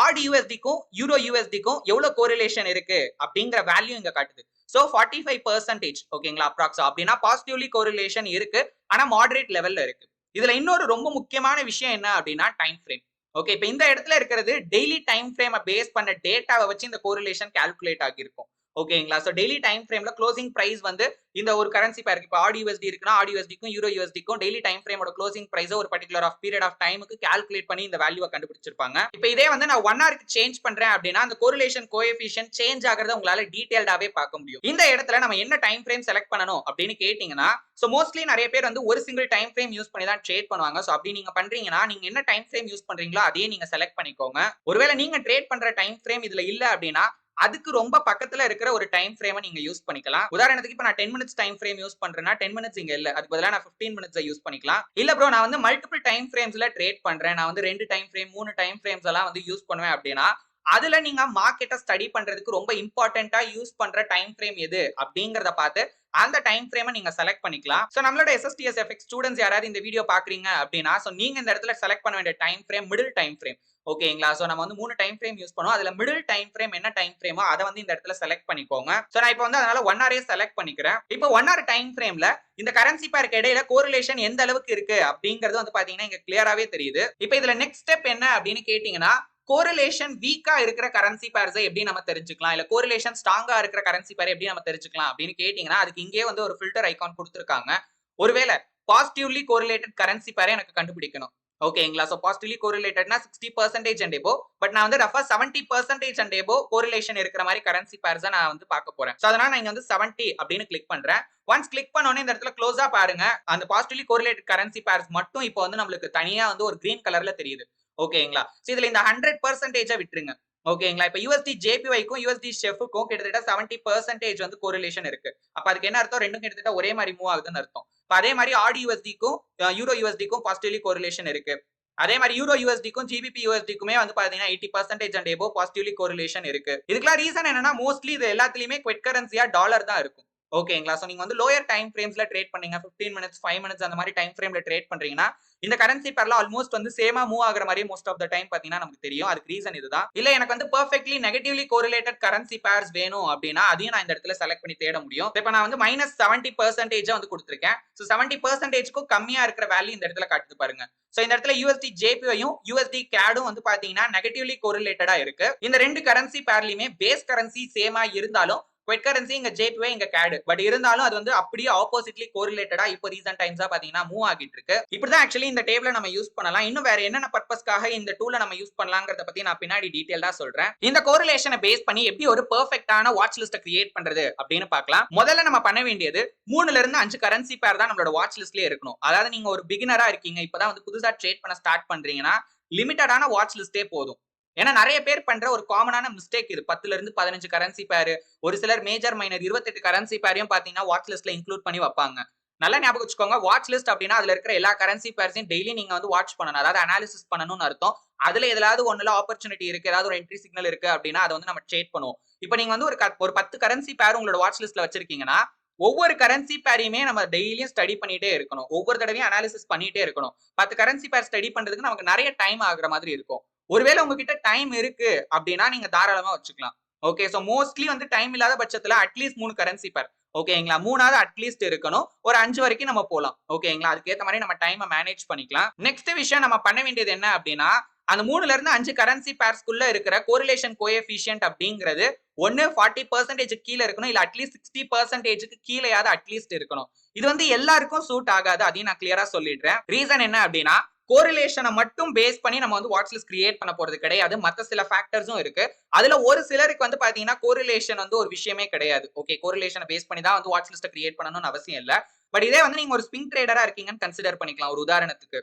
ஆட் யூஎஸ்டிக்கும் யூரோ யூஎஸ்டிக்கும் எவ்வளவு கோரிலேஷன் இருக்கு அப்படிங்கிற வேல்யூ இங்க காட்டுது. சோ 45% ஓகேங்களா, அப்ராக்ஸ். அப்படின்னா பாசிட்டிவ்லி கோரிலேஷன் இருக்கு, ஆனா மாடரேட் லெவல்ல இருக்கு. இதுல இன்னொரு ரொம்ப முக்கியமான விஷயம் என்ன அப்படின்னா டைம் ஃப்ரேம். ஓகே, இப்ப இந்த இடத்துல இருக்கிறது டெய்லி டைம் ஃப்ரேமை பேஸ் பண்ண டேட்டாவை வச்சு இந்த கோரிலேஷன் கால்குலேட் ஆகிருக்கும். ஓகேங்களா, சோ டெய்லி டைம் ஃப்ரேம்ல க்ளோசிங் பிரைஸ் வந்து இந்த ஒரு கரன்சி பேருக்கு இப்ப ஆட் யூஎஸ்டி இருக்குன்னா ஆட் யூஎஸ்டிக்கும் யூரோ யூஎஸ்டிக்கும் டெய்லி டைம் ஃப்ரேமோட க்ளோசிங் பிரைஸ் ஒரு பர்டிகுலர் ஆஃப் பீரியட் ஆஃப் டைமுக்கு கால்குலேட் பண்ணி இந்த வேல்யூவை கண்டுபிடிச்சிருப்பாங்க. இப்போ இதே வந்து நான் 1 ஹவருக்கு சேஞ்ச் பண்றேன் அப்படின்னா அந்த கோரிலேஷன் கோஎஃபிஷியன்ட் சேஞ்ச் ஆகிறத உங்களால டீடைல்டாவே பார்க்க முடியும். இந்த இடத்துல நம்ம என்ன டைம் ஃப்ரேம் செலக்ட் பண்ணணும் அப்படின்னு கேட்டீங்கன்னா, சோ மோஸ்ட்லி நிறைய பேர் வந்து ஒரு சிங்கிள் டைம் ஃப்ரேம் யூஸ் பண்ணி தான் ட்ரேட் பண்ணுவாங்க. சோ அப்படி நீங்க பண்றீங்கன்னா நீங்க என்ன டைம் ஃப்ரேம் யூஸ் பண்றீங்களோ அதையே நீங்க செலக்ட் பண்ணிக்கோங்க. ஒருவேளை நீங்க ட்ரேட் பண்ற டைம் ஃப்ரேம் இதுல இல்ல அப்படின்னா அதுக்கு ரொம்ப பக்கத்துல இருக்கிற ஒரு டைம் ஃப்ரேமை நீங்க யூஸ் பண்ணிக்கலாம். உதாரணத்துக்கு இப்ப நான் 10 மினிட்ஸ் டைம் ஃப்ரேம் யூஸ் பண்றேன்னா 10 மினிட்ஸ் இங்க இல்ல, அதுக்கு பதிலா நான் 15 மினிட்ஸ் யூஸ் பண்ணிக்கலாம். இல்ல ப்ரோ நான் வந்து மல்டிபிள் டைம் ஃப்ரேம்ஸ்ல ட்ரேட் பண்றேன், நான் வந்து 2 டைம் ஃப்ரேம் 3 டைம் ஃப்ரேம்ஸ் எல்லாம் வந்து யூஸ் பண்ணுவேன் அப்படின்னா அதுல நீங்க மார்க்கெட்டை ஸ்டடி பண்றதுக்கு ரொம்ப இம்பார்ட்டன்டா யூஸ் பண்ற டைம் ஃப்ரேம் எது அப்படிங்கறத பார்த்து அந்த டைம் ஃப்ரேமை நீங்க செலக்ட் பண்ணிக்கலாம். சோ நம்மளோட SSTS FX ஸ்டூடெண்ட்ஸ் யாராவது இந்த வீடியோ பாக்குறீங்க அப்படின்னா சோ நீங்க இந்த இடத்துல செலக்ட் பண்ண வேண்டிய time frame middle time frame. ஓகேங்களா, சோ நம்ம வந்து 3 டைம் ஃப்ரேம் யூஸ் பண்ணுவோம். அதுல மிடில் டைம் ஃப்ரேம் என்ன டைம் ஃப்ரேமோ அதை வந்து இந்த இடத்துல செலக்ட் பண்ணிக்கோங்க. சோ நான் இப்போ வந்து அதனால 1 ஹவரே செலக்ட் பண்ணிக்கிறேன். இப்போ 1 ஹவர் டைம் ஃப்ரேம்ல இந்த கரன்சி பேருக்கு இடையில கோரிலேஷன் எந்த அளவுக்கு இருக்கு அப்படிங்கிறது வந்து பாத்தீங்கன்னா இங்க கிளியராவே தெரியுது. இப்போ இதுல நெக்ஸ்ட் ஸ்டெப் என்ன அப்படின்னு கேட்டீங்கன்னா, கோரிலேஷன் வீக்கா இருக்கிற கரன்சி பேர்ஸை எப்படி நம்ம தெரிஞ்சுக்கலாம், இல்ல கோரிலேஷன் ஸ்ட்ராங்கா இருக்கிற கரன்சி பேரை எப்படி நம்ம தெரிஞ்சுக்கலாம் அப்படின்னு கேட்டீங்கன்னா அதுக்கு இங்கே வந்து ஒரு ஃபில்டர் ஐகான் கொடுத்திருக்காங்க. ஒருவேளை பாசிட்டிவ்லி கோரிலேட்டட் கரன்சி பேரை எனக்கு கண்டுபிடிக்கணும். ஓகேங்களா, சோ பாசிட்டிவ்லி கோரிலேட்டட்னா 60% அண்ட் எபோ, பட் நான் வந்து ரஃபா 70% அண்ட் எபோ கோரிலேஷன் இருக்கிற மாதிரி கரன்சி பேர்ஸை நான் வந்து பார்க்க போறேன். சோ அதனால நான் இங்க வந்து 70 அப்படின்னு கிளிக் பண்றேன். ஒன்ஸ் கிளிக் பண்ண உடனே இந்த இடத்துல க்ளோஸா பாருங்க, அந்த பாசிட்டிவ்லி கோரிலேட்டட் கரன்சி பேர்ஸ் மட்டும் இப்போ வந்து நம்மளுக்கு தனியா வந்து ஒரு கிரீன் கலர்ல தெரியுது. ஓகேங்களா, சோ இதுல இந்த 100% விட்டுருங்க. ஓகேங்களா, இப்ப USD JPYக்கும் USD ஷெஃப்க்கும் கிட்டத்தட்ட 70% வந்து கோரிலேஷன் இருக்கு. அப்ப அதுக்கு என்ன அர்த்தம், ரெண்டும் கிட்டத்தட்ட ஒரே மாதிரி மூவ் ஆகுதுன்னு அர்த்தம். இப்ப அதே மாதிரி ஆட் USDக்கும் யூரோ USDக்கும் பாசிட்டிவ்லி கோரிலேஷன் இருக்கு. அதே மாதிரி யூரோ USDக்கும் GBP USDக்குமே வந்து பாத்தீங்கன்னா 80% அண்ட் எபோ பாசிட்டிவ்லி கோரிலேஷன் இருக்கு. இதுக்கெல்லாம் ரீசன் என்னன்னா மோஸ்ட்லி இது எல்லாத்துலயுமே குவெட் கரன்சியா டாலர் தான் இருக்கும். ஓகேங்களா, சோ நீங்க வந்து லோயர் டைம் ஃப்ரேம்ஸ்ல ட்ரேட் பண்ணீங்க 15 மினிட்ஸ் 5 மினிட்ஸ் அந்த மாதிரி டைம் ஃப்ரேம்ல ட்ரேட் பண்றீங்கன்னா இந்த கரன்சி பேர்ல ஆல்மோஸ்ட் வந்து சேமா மூவ் ஆகுற மாதிரி மோஸ்ட் ஆஃப் த டைம் பாத்தீங்கன்னா நமக்கு தெரியும். அதுக்கு ரீசன் இதுதான். இல்ல எனக்கு வந்து perfectly negatively correlated currency pairs வேணும் அப்படின்னா அதையும் நான் இந்த இடத்துல செலக்ட் பண்ணி தேட முடியும். இப்ப நான் வந்து -70% வந்து கொடுத்திருக்கேன். சோ 70%க்கும் கம்மியா இருக்கிற வேல்யூ இந்த இடத்துல காட்டுது பாருங்க. சோ இந்த இடத்துல USD JPYயும் USD CADம் வந்து பாத்தீங்கன்னா நெகட்டிவ்லி கோரிலேட்டடா இருக்கு. இந்த ரெண்டு கரன்சி பேர்லயுமே பேஸ் கரன்சி சேமா இருந்தாலும் குவெட் கரன்சி இங்க JPY இங்க CAD, பட் இருந்தாலும் அது வந்து அப்படியே ஆப்போசிட்லி கோரிலேட்டடா இப்போ ரீசன்ட் டைம்ஸா பாத்தீங்கன்னா மூவ் ஆகிட்டு இருக்கு. இப்படிதான் ஆக்சுவலி இந்த டேபிள நம்ம யூஸ் பண்ணலாம். இன்னும் வேற என்னென்ன பர்பஸ்க்காக இந்த டூலை நம்ம யூஸ் பண்ணலாம்ங்கறத பத்தி நான் பின்னாடி டீடைலா சொல்றேன். இந்த கோரிலேஷனை பேஸ் பண்ணி எப்படி ஒரு பெர்ஃபெக்ட்டான வாட்ச் லிஸ்ட் கிரியேட் பண்றது அப்படின்னு பார்க்கலாம். முதல்ல நம்ம பண்ண வேண்டியது 3ல இருந்து 5 கரன்சி பேர் தான் நம்மளோட வாட்ச் லிஸ்ட்லயே இருக்கணும். அதாவது நீங்க ஒரு பிகினரா இருக்கீங்க, இப்பதான் வந்து புதுசா ட்ரேட் பண்ண ஸ்டார்ட் பண்றீங்கன்னா லிமிட்டடான வாட்ச் லிஸ்டே போதும். ஏன்னா நிறைய பேர் பண்ற ஒரு காமனான மிஸ்டேக் இது. 10ல இருந்து 15 கரன்சி பேர், ஒரு சிலர் மேஜர் மைனர் 28 கரன்சி பேரையும் பாத்தீங்கன்னா வாட்ச் லிஸ்ட்ல இன்க்ளூட் பண்ணி வைப்பாங்க. நல்லா ஞாபகம் வச்சுக்கோங்க, வாட்ச் லிஸ்ட் அப்படின்னா அதுல இருக்கிற எல்லா கரன்சி பேர்ஸையும் டெய்லி நீங்க வந்து வாட்ச் பண்ணணும், அதாவது அனாலிசிஸ் பண்ணணும்னு அர்த்தம். அதுல ஏதாவது ஒண்ணுல ஆப்பர்ச்சுனிட்டி இருக்கு, ஏதாவது ஒரு என்ட்ரி சிக்னல் இருக்கு அப்படின்னா அதை வந்து நம்ம ட்ரேட் பண்ணுவோம். இப்போ நீங்க வந்து ஒரு 10 கரன்சி பேர் உங்களோட வாட்ச் லிஸ்ட்ல வச்சிருக்கீங்கன்னா ஒவ்வொரு கரன்சி பேரையுமே நம்ம டெய்லியும் ஸ்டடி பண்ணிட்டே இருக்கணும், ஒவ்வொரு தடவையும் அனாலிசிஸ் பண்ணிட்டே இருக்கணும். 10 கரன்சி பேர் ஸ்டடி பண்றதுக்கு நமக்கு நிறைய டைம் ஆகுற மாதிரி இருக்கும். ஒருவேளை உங்ககிட்ட டைம் இருக்கு அப்படின்னா நீங்க தாராளமா வச்சுக்கலாம். ஓகே, சோ மோஸ்ட்லி வந்து டைம் இல்லாத பட்சத்துல அட்லீஸ்ட் 3 கரன்சி பேர், ஓகேங்களா? 3ஆவது அட்லீஸ்ட் இருக்கணும். ஒரு 5 வரைக்கும் நம்ம போலாம். ஓகேங்களா? அதுக்கேத்த மாதிரி நம்ம டைமை மேனேஜ் பண்ணிக்கலாம். நெக்ஸ்ட் விஷயம் நம்ம பண்ண வேண்டியது என்ன அப்படின்னா, அந்த 3ல இருந்து 5 கரன்சி பேர்ஸ்க்குள்ள இருக்கிற கோரிலேஷன் கோஎஃபிஷியன்ட் அப்படிங்கிறது ஒன்னு 40% கீழ இருக்கணும், இல்ல அட்லீஸ்ட் 60%க்கு கீழயாவது அட்லீஸ்ட் இருக்கணும். இது வந்து எல்லாருக்கும் சூட் ஆகாது. அதையும் நான் கிளியரா சொல்லிடுறேன். ரீசன் என்ன அப்படின்னா, கோரிலேஷனை மட்டும் பேஸ் பண்ணி நம்ம வந்து வாட்ச் லிஸ்ட் கிரியேட் பண்ண போறது கிடையாது. மத்த சில ஃபேக்டர்ஸும் இருக்கு. அதுல ஒரு சிலருக்கு வந்து பாத்தீங்கன்னா கோரிலேஷன் வந்து ஒரு விஷயமே கிடையாது. ஓகே, கோரிலேஷனை பேஸ் பண்ணி தான் வந்து வாட்ச் லிஸ்ட் கிரியேட் பண்ணணும்னு அவசியம் இல்ல. பட் இதே வந்து நீங்க ஒரு ஸ்விங் ட்ரேடரா இருக்கீங்கன்னு கன்சிடர் பண்ணிக்கலாம் ஒரு உதாரணத்துக்கு.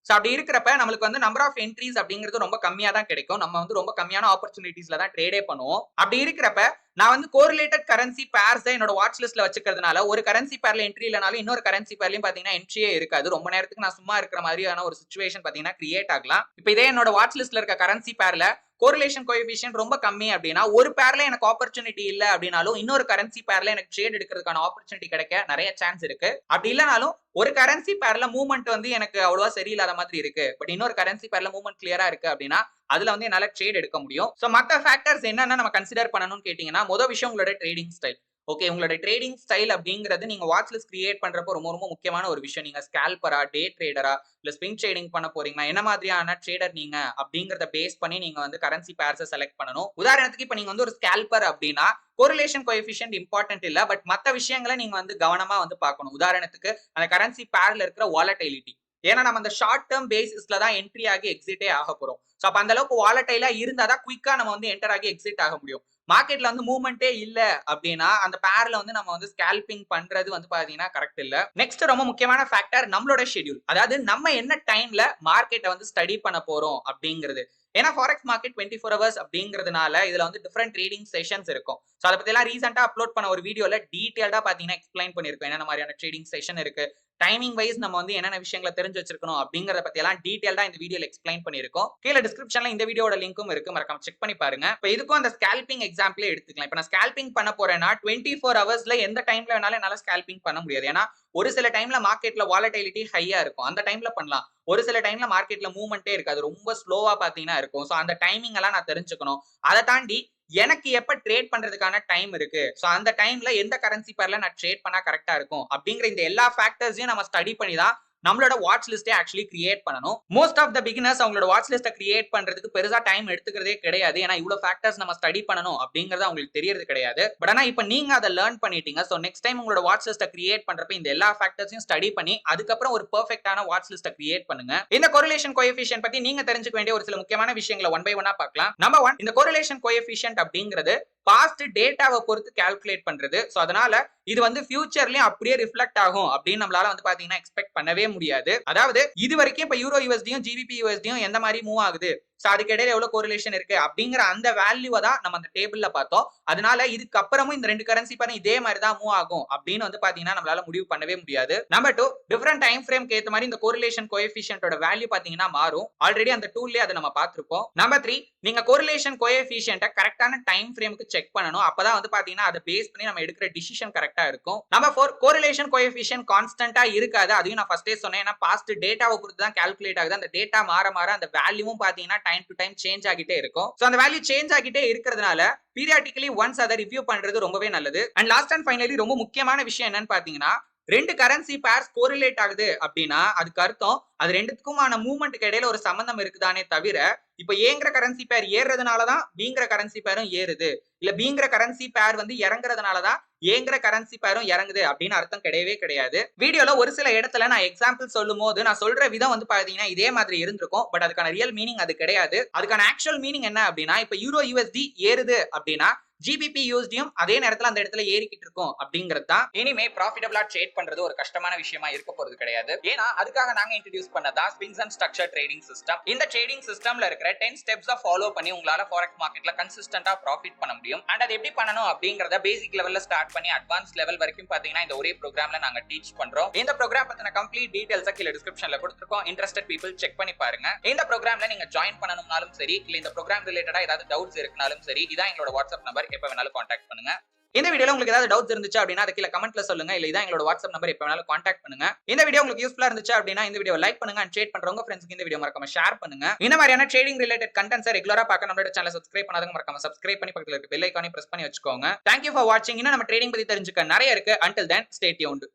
சோ அப்படி இருக்கிறப்ப நம்மளுக்கு வந்து நம்பர் ஆஃப் என்ட்ரிஸ் அப்படிங்கிறது ரொம்ப கம்மியா தான் கிடைக்கும். நம்ம வந்து ரொம்ப கம்மியான ஆப்பர்ச்சுனிட்டிஸ்ல தான் ட்ரேடே பண்ணுவோம். அப்படி இருக்கிறப்ப நான் வந்து கோரிலேட்டட் கரன்சி பேர்ஸ் என்னோட வாட்ச் லிஸ்ட்ல வச்சுக்கிறதுனால ஒரு கரன்சி பேர்ல என்ட்ரி இல்லனாலும் இன்னொரு கரன்சி பேர்லயும் பாத்தீங்கன்னா என்ட்ரியே இருக்காது. ரொம்ப நேரத்துக்கு நான் சும்மா இருக்கிற மாதிரியான ஒரு சிச்சுவேஷன் பாத்தீங்கன்னா கிரியேட் ஆகலாம். இப்போ இதே என்னோட வாட்ச் லிஸ்ட்ல இருக்க கரன்சி பேர்ல கோரிலேஷன் கோஎஃபிஷியன்ட் ரொம்ப கம்மி அப்படின்னா ஒரு பேர்ல எனக்கு ஆப்பர்ச்சுனிட்டி இல்ல அப்படின்னாலும் இன்னொரு கரன்சி பேர்ல எனக்கு ட்ரேட் எடுக்கிறதுக்கான ஆப்பர்ச்சுனிட்டி கிடைக்க நிறைய சான்ஸ் இருக்கு. அப்படி இல்லனாலும் ஒரு கரன்சி பேர்ல மூவ்மெண்ட் வந்து எனக்கு அவ்வளவா சரியில்லாத மாதிரி இருக்கு, பட் இன்னொரு கரன்சி பேர்ல மூவ்மெண்ட் கிளியரா இருக்கு அப்படின்னா அதுல வந்து என்னால ட்ரேட் எடுக்க முடியும். சோ மத்த ஃபேக்டர்ஸ் என்னன்னா நம்ம கன்சிடர் பண்ணணும்னு கேட்டீங்கன்னா, முதல் விஷயம் உங்களோட ட்ரேடிங் ஸ்டைல். ஓகே, உங்களோட ட்ரேடிங் ஸ்டைல் அப்படிங்கிறது நீங்க வாட்ச் லிஸ்ட் கிரியேட் பண்றப்போ ரொம்ப ரொம்ப முக்கியமான ஒரு விஷயம். நீங்க ஸ்கேல்பரா, டே ட்ரேடரா, இல்ல ஸ்விங் ட்ரேடிங் பண்ண போறீங்களா, என்ன மாதிரியான ட்ரேடர் நீங்க அப்படிங்கறத பேஸ் பண்ணி நீங்க வந்து கரன்சி பேர்ஸை செலக்ட் பண்ணணும். உதாரணத்துக்கு இப்ப நீங்க வந்து ஒரு ஸ்கேல்பர் அப்படின்னா கோரிலேஷன் கோஎஃபிஷியன்ட் இம்பார்ட்டன்ட் இல்ல, பட் மத்த விஷயங்களை நீங்க வந்து கவனமா வந்து பார்க்கணும். உதாரணத்துக்கு அந்த கரன்சி பேர்ல இருக்கிற வாலட்டிலிட்டி. ஏன்னா நம்ம அந்த ஷார்ட் டேர்ம் பேசிஸ்ல தான் என்ட்ரி ஆகி எக்ஸிட்டே ஆக போறோம். சோ அப்ப அந்த அளவுக்கு வாலட்டைலா இருந்தாதான் குயிக்கா நம்ம வந்து என்டர் ஆகி எக்ஸிட் ஆக முடியும். மார்க்கெட்ல வந்து மூவ்மெண்டே இல்ல அப்படின்னா அந்த பேர்ல வந்து நம்ம வந்து ஸ்கேல்பிங் பண்றது வந்து பாத்தீங்கன்னா கரெக்ட் இல்ல. நெக்ஸ்ட் ரொம்ப முக்கியமான ஃபேக்டர் நம்மளோட ஷெட்யூல். அதாவது நம்ம என்ன டைம்ல மார்க்கெட்டை வந்து ஸ்டடி பண்ண போறோம் அப்படிங்கிறது. ஏன்னா ஃபாரெக்ஸ் மார்க்கெட் 24 ஹவர்ஸ் அப்படிங்கிறதுனால இதுல வந்து டிஃபரெண்ட் ட்ரேடிங் செஷன்ஸ் இருக்கும். சோ அதை பத்தி எல்லாம் ரீசெண்டா அப்லோட் பண்ண ஒரு வீடியோல டீடைல்டா பாத்தீங்கன்னா எக்ஸ்பிளைன் பண்ணிருக்கோம். என்னென்ன மாதிரியான ட்ரேடிங் செஷன் இருக்கு, டைமிங் வைஸ் நம்ம வந்து என்னென்ன விஷயங்களை தெரிஞ்சு வச்சிருக்கணும் அப்படிங்கறத பத்தி எல்லாம் டீடைல்டா இந்த வீடியோல எக்ஸ்பிளைன் பண்ணிருக்கோம். கீழே டிஸ்கிரிப்ஷன்ல இந்த வீடியோட லிங்க்கும் இருக்கு, மறக்காம செக் பண்ணி பாருங்க. இப்போ இதுக்கும் அந்த ஸ்கேல்பிங் எக்ஸாம்பிளே எடுத்துக்கலாம். இப்போ நான் ஸ்கேல்பிங் பண்ண போறேன்னா 24 ஹவர்ஸ்ல எந்த டைம்ல வேணாலும் என்னால ஸ்கேல்பிங் பண்ண முடியாது. ஏன்னா ஒரு சில டைம்ல மார்க்கெட்ல வாலட்டிலிட்டி ஹையா இருக்கும், அந்த டைம்ல பண்ணலாம். ஒரு சில டைம்ல மார்க்கெட்ல மூவ்மெண்டே இருக்காது, ரொம்ப ஸ்லோவா பாத்தீங்கன்னா இருக்கும். சோ அந்த டைமிங் எல்லாம் நான் தெரிஞ்சுக்கணும். அதை தாண்டி எனக்கு எப்ப ட்ரேட் பண்றதுக்கான டைம் இருக்கு, சோ அந்த டைம்ல எந்த கரன்சி பேர்ல நான் ட்ரேட் பண்ணா கரெக்டா இருக்கும் அப்படிங்கிற இந்த எல்லா ஃபேக்டர்ஸையும் நம்ம ஸ்டடி பண்ணி தான் நம்மளோட வாட்ச் லிஸ்டே ஆக்சுவலி கிரியேட் பண்ணணும். மோஸ்ட் ஆஃப் த பிகினர்ஸ் அவங்களோட வாட்ச் லிஸ்ட்டை கிரியேட் பண்றதுக்கு பெருசா டைம் எடுத்துக்கிறதே கிடையாது. ஏன்னா இவ்வளவு ஃபேக்டர்ஸ் நம்ம ஸ்டடி பண்ணணும் அப்படிங்கறது அவங்களுக்கு தெரியறது கிடையாது. பட் ஆனா இப்போ நீங்க அதை லேர்ன் பண்ணிட்டீங்க. சோ நெக்ஸ்ட் டைம் உங்களோட வாட்ச் லிஸ்ட்டை கிரியேட் பண்றப்ப இந்த எல்லா ஃபேக்டர்ஸையும் ஸ்டடி பண்ணி அதுக்கப்புறம் ஒரு பெர்ஃபெக்ட்டான வாட்ச் லிஸ்ட்டை கிரியேட் பண்ணுங்க. இந்த கோரிலேஷன் கோஎஃபிஷியன்ட் பத்தி நீங்க தெரிஞ்சுக்க வேண்டிய ஒரு சில முக்கியமான விஷயங்களை ஒன் பை ஒன்னா பார்க்கலாம். நம்பர் 1, இந்த கோரிலேஷன் கோஎஃபிஷியன்ட் அப்படிங்கிறது பாஸ்ட் டேட்டாவை பொறுத்து கால்குலேட் பண்றது. சோ அதனால இது வந்து ஃபியூச்சர்லயும் அப்படியே ரிஃப்ளெக்ட் ஆகும் அப்படின்னு நம்மளால வந்து பாத்தீங்கன்னா எக்ஸ்பெக்ட் பண்ணவே முடியாது. அதாவது இது வரைக்கும் இப்ப யூரோ யூஎஸ்டியும் ஜிபிபி யூஎஸ்டியும் எந்த மாதிரி மூவ் ஆகுது, சோ அதுக்கு இடையில எவ்வளவு கோரிலேஷன் இருக்கு அப்படிங்கிற அந்த வேல்யூவை தான் நம்ம அந்த டேபிள்ல பார்த்தோம். அதனால இதுக்கு அப்புறமும் இந்த ரெண்டு கரன்சி பாருங்க இதே மாதிரி தான் மூவ் ஆகும் அப்படின்னு வந்து பாத்தீங்கன்னா நம்மளால முடிவு பண்ணவே முடியாது. நம்பர் 2, டிஃபரெண்ட் டைம் ஃப்ரேம்க்கு ஏத்த மாதிரி இந்த கோரிலேஷன் கோஎஃபிஷியன்ட்டோட வேல்யூ பாத்தீங்கன்னா மாறும். ஆல்ரெடி அந்த டூல்லே அதை நம்ம பார்த்திருப்போம். நம்பர் 3, நீங்க கோரிலேஷன் கோஎஃபிஷியன்ட்டை கரெக்டான டைம் ஃப்ரேமுக்கு செக் பண்ணணும். அப்பதான் வந்து பாத்தீங்கன்னா அதை பேஸ் பண்ணி நம்ம எடுக்கிற டிசிஷன் கரெக்டா இருக்கும். நம்பர் 4, கோரிலேஷன் கோஎஃபிஷியன்ட் கான்ஸ்டன்ட்டா இருக்காது. அதையும் நான் ஃபர்ஸ்டே சொன்னேன். ஏன்னா பாஸ்ட் டேட்டாவை பொறுத்து தான் கால்குலேட் ஆகுது. அந்த டேட்டா மாற மாற அந்த வேல்யூவும் பாத்தீங்கன்னா டைம் டு டைம் சேஞ்ச் ஆகிட்டே இருக்கும். சோ அந்த வேல்யூ சேஞ்ச் ஆகிட்டே இருக்கிறதுனால பீரியாடிக்கலி ஒன்ஸ் அதை ரிவ்யூ பண்றது ரொம்பவே நல்லது. அண்ட் லாஸ்ட் அண்ட் ஃபைனலி ரொம்ப முக்கியமான விஷயம் என்னன்னு பாத்தீங்கன்னா, ரெண்டு கரன்சி பேர்ஸ் கோரிலேட் ஆகுது அப்படின்னா அதுக்கு அர்த்தம் அது ரெண்டுத்துக்குமான மூவ்மெண்ட்டுக்கு இடையில ஒரு சம்பந்தம் இருக்குதானே தவிர, இப்ப ஏங்கிற கரன்சி பேர் ஏறுறதுனாலதான் பீங்கிற கரன்சி பேரும் ஏறுது, இல்ல பீங்கிற கரன்சி பேர் வந்து இறங்குறதுனாலதான் ஏங்கிற கரன்சி பேரும் இறங்குது அப்படின்னு அர்த்தம் கிடையவே கிடையாது. வீடியோல ஒரு சில இடத்துல நான் எக்ஸாம்பிள் சொல்லும் போது நான் சொல்ற விதம் வந்து பாத்தீங்கன்னா இதே மாதிரி இருந்திருக்கும். பட் அதுக்கான ரியல் மீனிங் அது கிடையாது. அதுக்கான ஆக்சுவல் மீனிங் என்ன அப்படின்னா, இப்ப யூரோ யூஎஸ்டி ஏறுது அப்படின்னா ஜிபிபி யூஎஸ்டியும் அதே நேரத்துல அந்த இடத்துல ஏறிக்கிட்டு இருக்கும் அப்படிங்கிறது தான். இனிமே ப்ராஃபிட்டபிளா ட்ரேட் பண்றது ஒரு கஷ்டமான விஷயமா இருக்க போறது கிடையாது. ஏன்னா அதுக்காக நாங்க இன்ட்ரோடியூஸ் பண்ணதா swings and structure trading system. இந்த ட்ரேடிங் சிஸ்டம்ல இருக்கிற 10 ஸ்டெப்ஸ் ஃபாலோ பண்ணி உங்களால ஃபாரெக்ஸ் மார்க்கெட்ல கன்சிஸ்டன்ட்டா ப்ராஃபிட் பண்ண முடியும். அண்ட் அது எப்படி பண்ணணும் அப்படிங்கறத பேசிக் லெவல்ல ஸ்டார்ட் பண்ணி அட்வான்ஸ் லெவல் வரைக்கும் பாத்தீங்கன்னா இந்த ஒரே ப்ரோக்ராம்ல நாங்க டீச் பண்றோம். இந்த ப்ரோக்ராம் பத்தின கம்ப்ளீட் டீடைல்ஸ் கீழ டிஸ்கிரிப்ஷன்ல கொடுத்திருக்கோம். இன்ட்ரஸ்டட் பீப்பிள் செக் பண்ணி பாருங்க. இந்த ப்ரோக்ராம்ல நீங்க ஜாயின் பண்ணனும்னாலும் சரி, இல்ல இந்த ப்ரோக்ராம் ரிலேட்டடா ஏதாவது டவுட்ஸ் இருக்குனாலும் சரி, இதான் எங்களோட வாட்ஸ்அப் நம்பர். எப்ப வேணாலும் கான்டாக்ட் பண்ணுங்க. இந்த வீடியோல உங்களுக்கு ஏதாவது டவுட்ஸ் இருந்துச்சு அப்படின்னா அதை கீழே கமெண்ட்ல சொல்லுங்க. இல்ல இதான் எங்களோட வாட்ஸ்அப் நம்பர், எப்ப வேணாலும் கான்டாக்ட் பண்ணுங்க. இந்த வீடியோ உங்களுக்கு யூஸ்ஃபுல்லா இருந்துச்சு அப்படின்னா இந்த வீடியோ லைக் பண்ணுங்க அண்ட் ஷேர் பண்றவங்க ஃப்ரெண்ட்ஸ்க்கு இந்த வீடியோ மறக்காம ஷேர் பண்ணுங்க. இந்த மாதிரியான ட்ரேடிங் ரிலேட்டட் கண்டென்ட்ஸ் ரெகுலரா பார்க்க நம்மளோட சேனலை சப்ஸ்கிரைப் பண்ணாதவங்க மறக்காம சப்ஸ்கிரைப் பண்ணி பக்கத்துல இருக்க பெல் ஐகானை பிரஸ் பண்ணி வச்சுக்கோங்க. Thank you for watching. இன்னும் நம்ம ட்ரேடிங் பத்தி தெரிஞ்சுக்க நிறைய இருக்கு. Until then, stay tuned.